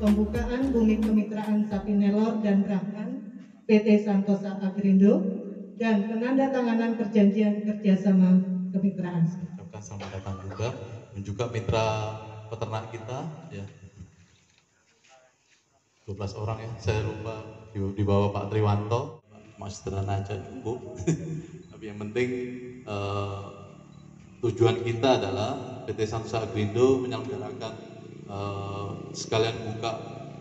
pembukaan Bumi Kemitraan Sapi Nelor dan Brahman PT Santosa Agrindo dan penandatanganan perjanjian kerjasama kemitraan. Selamat datang juga, dan juga mitra peternak kita ya, 12 orang ya, saya lupa di bawah Pak Triwanto, Mas sederhana aja cukup. Tapi yang penting tujuan kita adalah PT Santosa Agrindo menyelenggarakan sekalian buka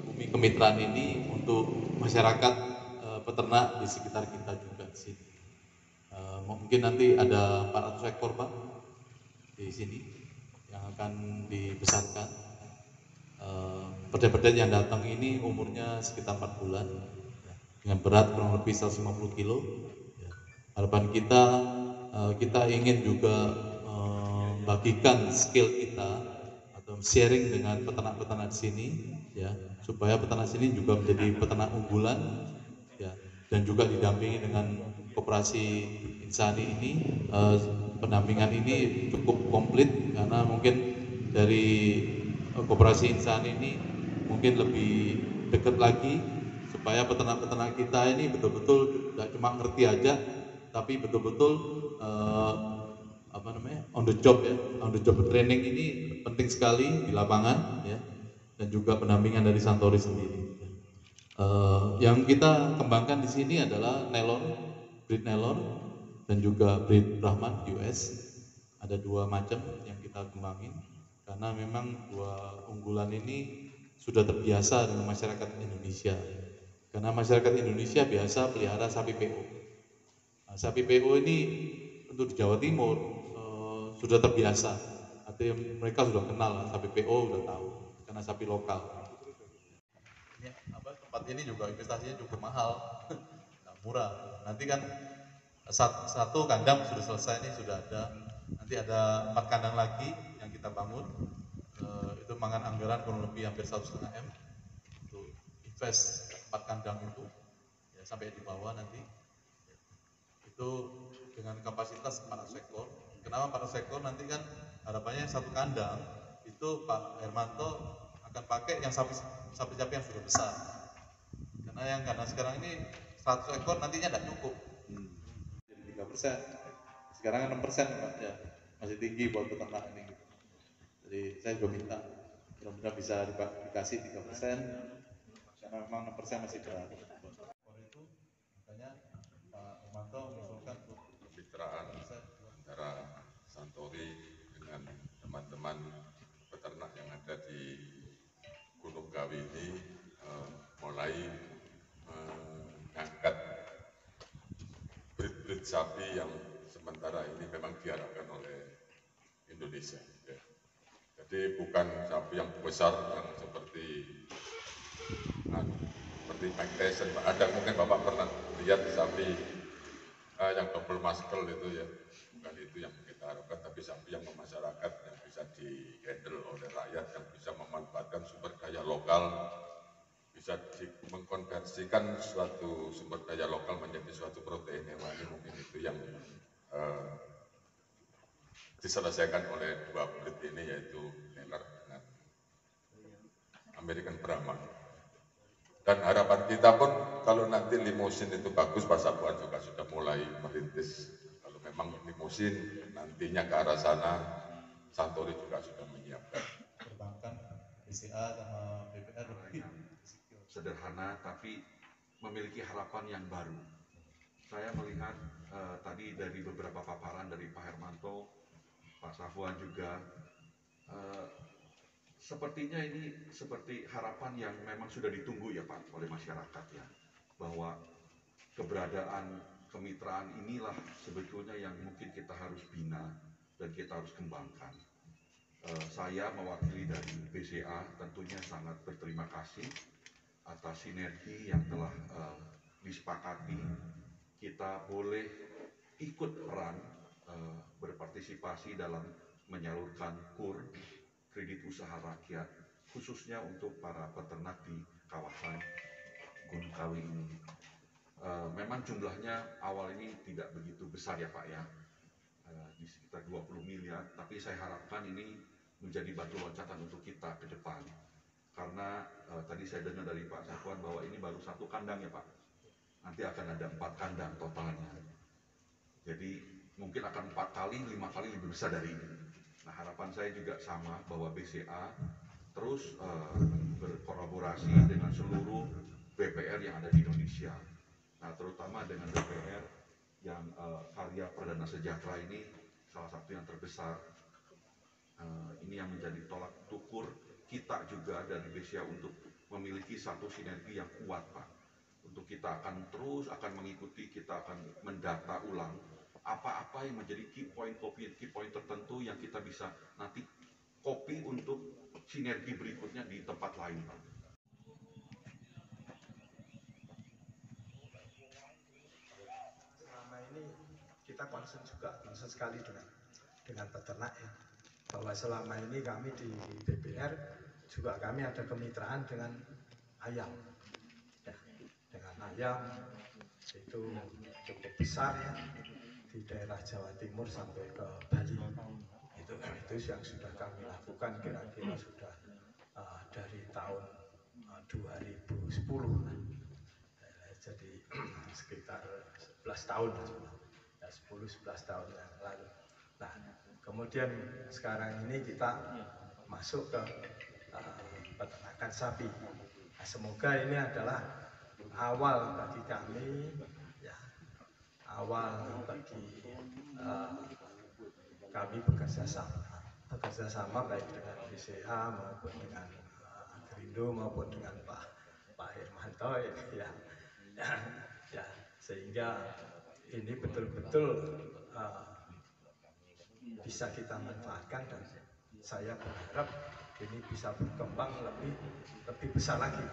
Bumi Kemitraan ini untuk masyarakat peternak di sekitar kita juga di sini. Mungkin nanti ada 400 ekor Pak di sini yang akan dibesarkan. Perda-perda yang datang ini umurnya sekitar 4 bulan ya, dengan berat kurang lebih 150 kilo ya. Harapan kita kita ingin juga membagikan skill kita atau sharing dengan peternak-peternak di sini ya, supaya peternak sini juga menjadi peternak unggulan ya, dan juga didampingi dengan koperasi Insani ini. Pendampingan ini cukup komplit karena mungkin dari koperasi Insani ini mungkin lebih dekat lagi supaya peternak-peternak kita ini betul-betul tidak cuma ngerti aja, tapi betul-betul on the job ya, on the job training ini penting sekali di lapangan ya, dan juga pendampingan dari Santori sendiri. Yang kita kembangkan di sini adalah Nelor, breed Nelor, dan juga breed Brahman US. Ada 2 macam yang kita kembangin karena memang 2 unggulan ini sudah terbiasa dengan masyarakat Indonesia. Karena masyarakat Indonesia biasa pelihara sapi PO. Nah, sapi PO ini untuk di Jawa Timur sudah terbiasa. Artinya mereka sudah kenal sapi PO, sudah tahu karena sapi lokal. Tempat ini juga investasinya cukup mahal, murah. Nanti kan satu kandang sudah selesai, ini sudah ada. Nanti ada 4 kandang lagi yang kita bangun. Itu makan anggaran kurang lebih hampir 1,5 M untuk invest 4 kandang itu ya, sampai di bawah nanti. Itu dengan kapasitas 400 ekor. Kenapa 400 ekor? Nanti kan harapannya satu kandang itu Pak Hermanto akan pakai yang sapi-sapi yang sudah besar. Karena sekarang ini 100 ekor nantinya tidak cukup. Jadi 3%. Sekarang 6% Pak ya. Masih tinggi buat peternak ini. Jadi saya juga minta mudah-mudahan bisa dikasih 3%, karena memang 6% masih berat. Itu makanya Pak Hermanto mengusulkan kemitraan antara Santori dengan teman-teman peternak yang ada di Gunung Kawi ini mulai mengangkat breed-breed sapi yang sementara ini memang diharapkan oleh Indonesia. Ya. Jadi bukan sapi yang besar yang seperti Mike Tyson. Ada mungkin Bapak pernah lihat sapi yang double muscle itu ya, bukan itu yang kita harapkan, tapi sapi yang memasyarakat, yang bisa di-handle oleh rakyat, yang bisa memanfaatkan sumber daya lokal, bisa mengkonversikan suatu sumber daya lokal menjadi suatu protein hewani. Mungkin itu yang diselesaikan oleh 2 breed ini, yaitu Nelor dengan American Brahman. Dan harapan kita pun kalau nanti limusin itu bagus, Pak Sapuan juga sudah mulai merintis. Kalau memang limusin nantinya ke arah sana, Santori juga sudah menyiapkan. Perbankan, BCA sama BPR lebih sederhana tapi memiliki harapan yang baru. Saya melihat tadi dari beberapa paparan dari Pak Hermanto, Pak Safuan juga, sepertinya ini seperti harapan yang memang sudah ditunggu ya Pak oleh masyarakat ya, bahwa keberadaan kemitraan inilah sebetulnya yang mungkin kita harus bina dan kita harus kembangkan. Saya mewakili dari BCA tentunya sangat berterima kasih atas sinergi yang telah disepakati. Kita boleh ikut peran berpartisipasi dalam menyalurkan KUR, kredit usaha rakyat, khususnya untuk para peternak di kawasan Gunung Kawi ini. Memang jumlahnya awal ini tidak begitu besar ya Pak ya, di sekitar 20 miliar, tapi saya harapkan ini menjadi batu loncatan untuk kita ke depan. karena tadi saya dengar dari Pak Safwan bahwa ini baru 1 kandang ya Pak, nanti akan ada 4 kandang totalnya, jadi mungkin akan 4 kali, 5 kali lebih besar dari ini. Nah harapan saya juga sama bahwa BCA terus berkolaborasi dengan seluruh BPR yang ada di Indonesia. Nah terutama dengan BPR yang Karya Perdana Sejahtera ini salah satu yang terbesar. Ini yang menjadi tolak ukur kita juga dari BCA untuk memiliki satu sinergi yang kuat Pak. Untuk kita akan terus mengikuti, kita akan mendata ulang apa-apa yang menjadi key point tertentu yang kita bisa nanti copy untuk sinergi berikutnya di tempat lain Pak. Selama ini kita concern sekali dengan peternak ya, bahwa selama ini kami di BPR juga kami ada kemitraan dengan ayam ya, dengan ayam itu cukup besar ya, di daerah Jawa Timur sampai ke Bali. Itu yang sudah kami lakukan kira-kira sudah dari tahun 2010 jadi sekitar 11 tahun ya, 10-11 tahun yang lalu. Nah kemudian sekarang ini kita masuk ke peternakan sapi. Nah, semoga ini adalah awal bagi kami ya, awal bagi kami bekerja sama baik dengan BCA maupun dengan Agrindo maupun dengan Pak Hermanto ya, sehingga ini betul-betul bisa kita manfaatkan dan saya berharap ini bisa berkembang lebih besar lagi.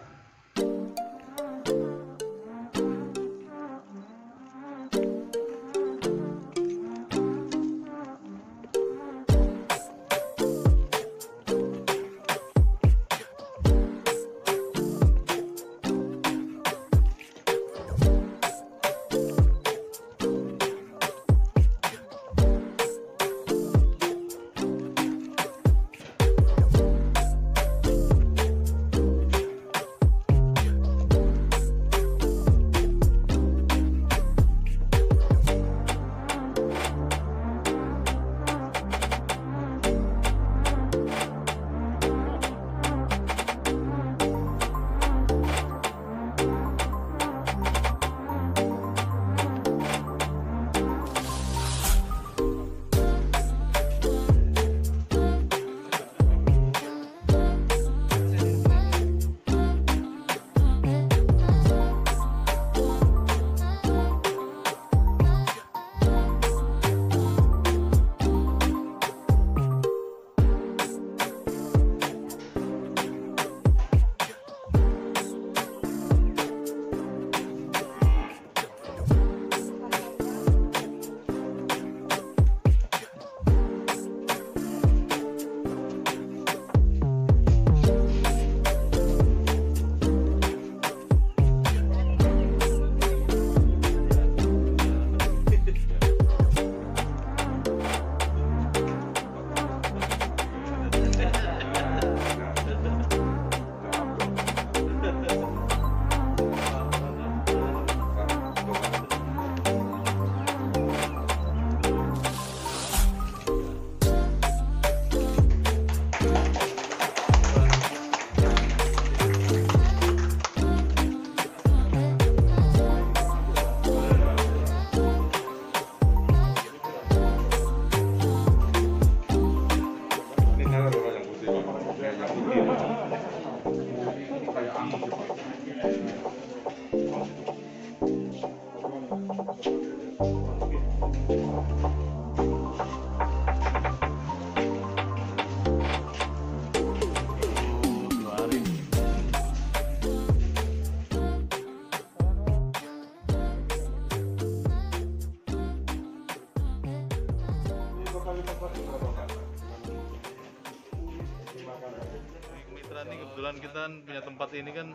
Kemitraan ini kebetulan kita punya tempat ini kan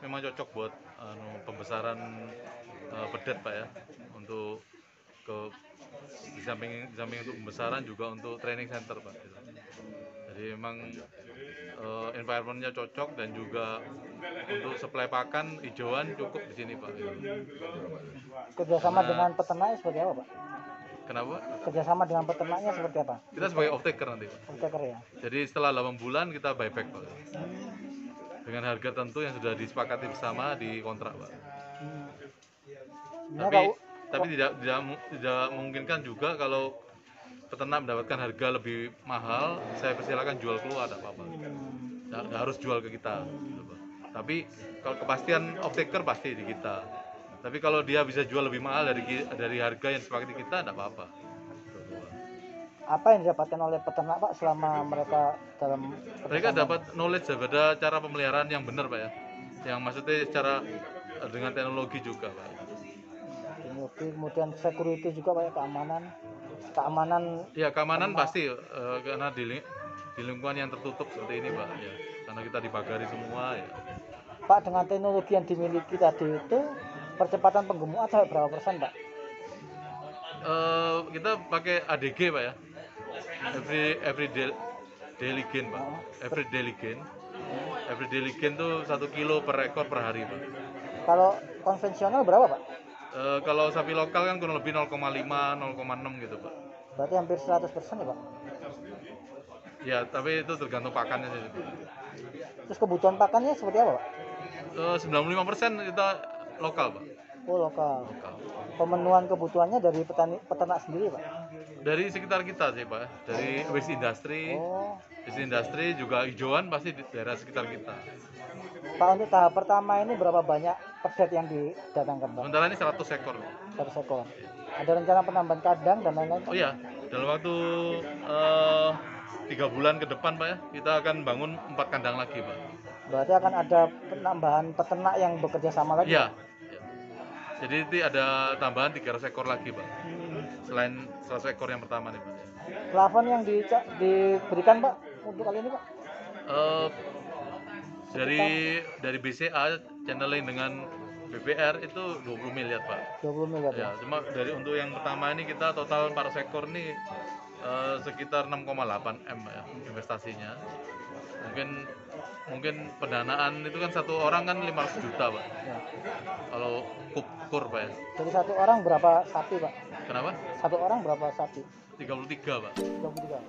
memang cocok buat pembesaran pedet Pak ya, untuk di samping untuk pembesaran juga untuk training center Pak. Jadi memang environment-nya cocok dan juga untuk supply pakan hijauan cukup di sini Pak. Kerjasama Karena- dengan peternaknya seperti apa Pak? Kenapa? Kerjasama dengan peternaknya seperti apa? Kita sebagai off-taker nanti Pak. Off-taker ya. Jadi setelah 8 bulan kita buyback Pak. Dengan harga tentu yang sudah disepakati bersama di kontrak Pak. Sebenarnya Tapi kalau tidak memungkinkan juga kalau peternak mendapatkan harga lebih mahal, saya persilakan jual keluar, tidak apa-apa. Nggak harus jual ke kita. Gitu, Pak. Tapi kalau kepastian off-taker pasti di kita. Tapi kalau dia bisa jual lebih mahal dari harga yang disepakati kita, tidak apa-apa. apa yang didapatkan oleh peternak Pak selama mereka dalam Mereka dapat knowledge daripada cara pemeliharaan yang benar Pak ya. Yang maksudnya secara dengan teknologi juga Pak. teknologi, kemudian security juga Pak ya, keamanan Ya keamanan pasti karena di lingkungan yang tertutup seperti ini Pak ya. Karena kita dibagari semua ya. Pak, dengan teknologi yang dimiliki tadi itu percepatan penggemukan sampai berapa persen Pak? Kita pakai ADG Pak ya. Every daily gain Pak. Every daily gain tuh 1 kilo per ekor per hari Pak. Kalau konvensional berapa Pak? Kalau sapi lokal kan kurang lebih 0,5 0,6 gitu Pak. Berarti hampir 100% ya Pak? Ya tapi itu tergantung pakannya sih. Terus kebutuhan pakannya seperti apa Pak? 95% kita lokal Pak. Oh lokal. Lokal. Pemenuhan kebutuhannya dari peternak sendiri Pak? Dari sekitar kita sih Pak. Dari waste industry. Oh. Waste industry juga hijauan pasti di daerah sekitar kita. Pak, untuk tahap pertama ini berapa banyak pedet yang didatangkan Pak? Sementara ini 100 ekor. 100 ekor. Ada rencana penambahan kandang dan lain-lain? Oh iya, dalam waktu 3 bulan ke depan Pak ya, kita akan bangun 4 kandang lagi Pak. Berarti akan ada penambahan peternak yang bekerja sama lagi? Iya. Jadi nanti ada tambahan 300 ekor lagi Pak. Selain 100 ekor yang pertama nih Pak. Plafon yang diberikan Pak untuk kali ini Pak? Dari BCA channeling dengan BPR itu 20 miliar Pak. 20 miliar Ya, cuma untuk yang pertama ini kita total 400 ekor nih sekitar 6,8 M ya investasinya. Mungkin pendanaan itu kan satu orang kan 500 juta Pak. Ya. Kalau kur Pak ya. Jadi satu orang berapa sapi Pak? Kenapa? Satu orang berapa sapi? 33 Pak. 33.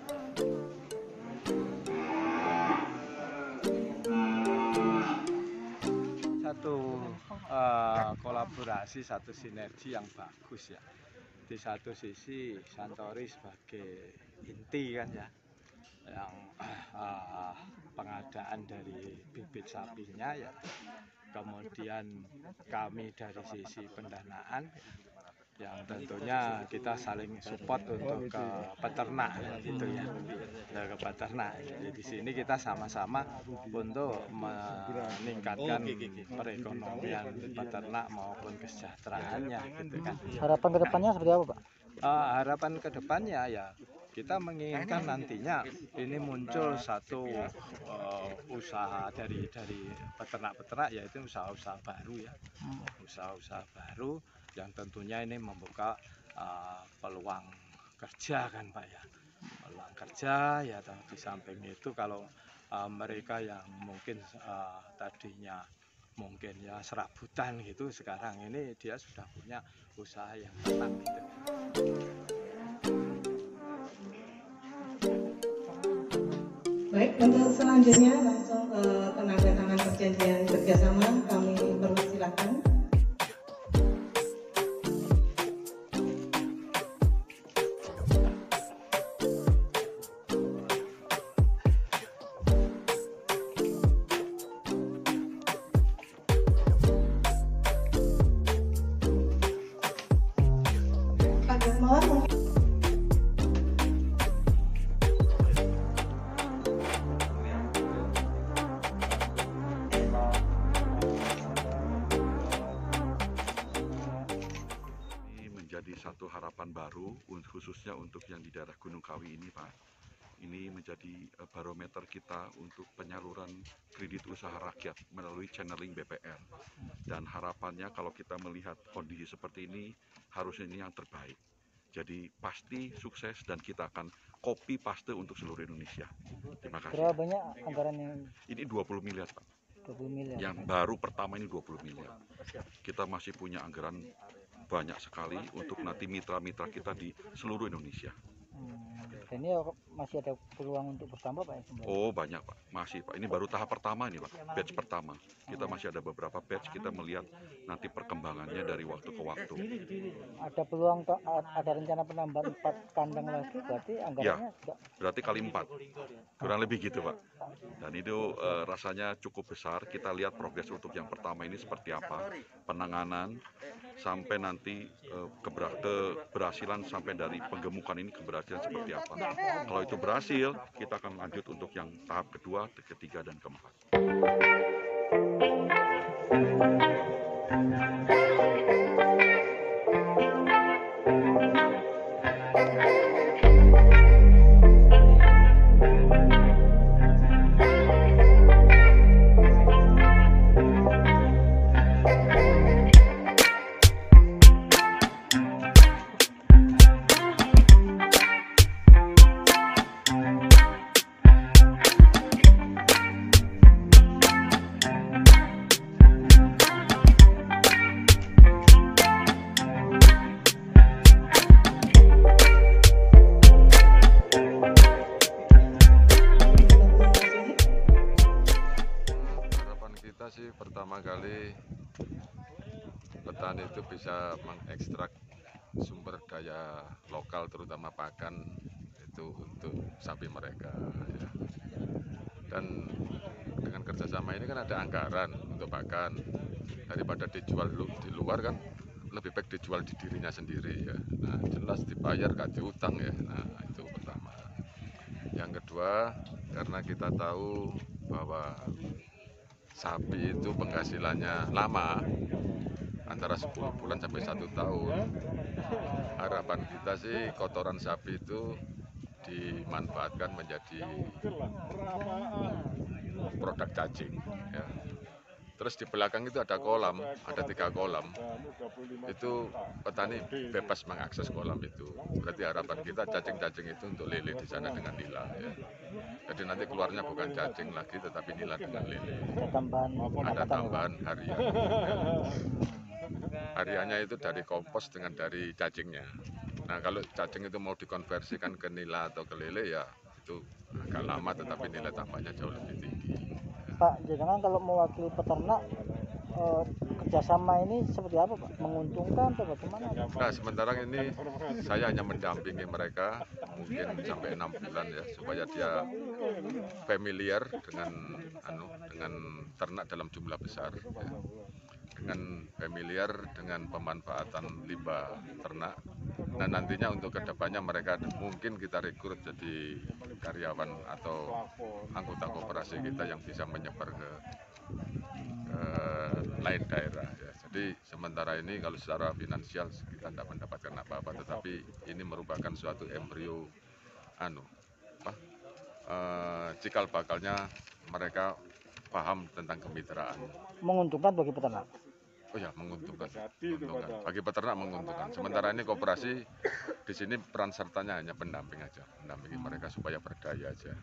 Satu kolaborasi, satu sinergi yang bagus ya. Di satu sisi Santori sebagai inti kan ya, yang pengadaan dari bibit sapinya ya, kemudian kami dari sisi pendanaan yang tentunya kita saling support untuk ke peternak gitu ya, ke peternak. Jadi di sini kita sama-sama untuk meningkatkan perekonomian peternak maupun kesejahteraannya gitu kan. Harapan kedepannya seperti apa Pak? Harapan kedepannya ya kita menginginkan nantinya ini muncul satu usaha dari peternak-peternak, yaitu usaha-usaha baru ya, usaha-usaha baru yang tentunya ini membuka peluang kerja kan Pak ya, peluang kerja ya. Di samping itu kalau mereka yang mungkin tadinya mungkin ya serabutan gitu, sekarang ini dia sudah punya usaha yang tenang gitu. Baik, untuk selanjutnya langsung penandatangan perjanjian kerjasama kami persilakan. Pak Gusmawar mungkin. Ini menjadi satu harapan baru khususnya untuk yang di daerah Gunung Kawi ini Pak. Ini menjadi barometer kita untuk penyaluran kredit usaha rakyat melalui channeling BPR. Dan harapannya kalau kita melihat kondisi seperti ini harusnya ini yang terbaik. Jadi pasti sukses dan kita akan copy paste untuk seluruh Indonesia. Terima kasih. Berapa banyak anggaran yang Ini 20 miliar Pak. 20 miliar? Yang baru pertama ini 20 miliar. Kita masih punya anggaran banyak sekali untuk nanti mitra-mitra kita di seluruh Indonesia. Dan ini masih ada peluang untuk bertambah Pak? Ya? Oh banyak Pak, masih Pak. Ini baru tahap pertama ini Pak, batch pertama. Kita masih ada beberapa batch, kita melihat nanti perkembangannya dari waktu ke waktu. Ada peluang, ada rencana penambahan 4 kandang lagi, berarti anggarannya Ya, berarti kali 4, kurang lebih gitu Pak. Dan itu rasanya cukup besar. Kita lihat progres untuk yang pertama ini seperti apa, penanganan sampai nanti keberhasilan sampai dari penggemukan ini keberhasilan seperti apa. Kalau itu berhasil, kita akan lanjut untuk yang tahap kedua, ketiga, dan keempat. Pertama kali petani itu bisa mengekstrak sumber daya lokal terutama pakan itu untuk sapi mereka ya. Dan dengan kerjasama ini kan ada anggaran untuk pakan, daripada dijual di luar kan lebih baik dijual di dirinya sendiri ya. Nah jelas dibayar gak diutang ya. Nah itu pertama. Yang kedua, karena kita tahu bahwa sapi itu penghasilannya lama, antara 10 bulan sampai 1 tahun. Harapan kita sih kotoran sapi itu dimanfaatkan menjadi produk cacing ya. Terus di belakang itu ada kolam, ada 3 kolam. Itu petani bebas mengakses kolam itu. Berarti harapan kita cacing-cacing itu untuk lele di sana dengan nila ya. Jadi nanti keluarnya bukan cacing lagi tetapi nila dengan lele. Ada tambahan harian. Ya. Hariannya itu dari kompos dengan dari cacingnya. Nah kalau cacing itu mau dikonversikan ke nila atau ke lele ya itu agak lama tetapi nilai tambahnya jauh lebih tinggi. Pak, jangan kalau mewakili peternak kerjasama ini seperti apa Pak? Menguntungkan atau bagaimana? Nah sementara ini saya hanya mendampingi mereka mungkin sampai 6 bulan ya supaya dia familiar dengan ternak dalam jumlah besar ya. Dengan familiar dengan pemanfaatan limbah ternak. Nah nantinya untuk kedepannya mereka mungkin kita rekrut jadi karyawan atau anggota koperasi kita yang bisa menyebar ke lain daerah ya. Jadi sementara ini kalau secara finansial kita tidak mendapatkan apa-apa, tetapi ini merupakan suatu embrio cikal bakalnya mereka paham tentang kemitraan. Menguntungkan bagi peternak. Oh ya, menguntungkan. Bagi peternak menguntungkan. Sementara ini koperasi di sini peran sertanya hanya pendamping aja, mendampingi mereka supaya berdaya aja.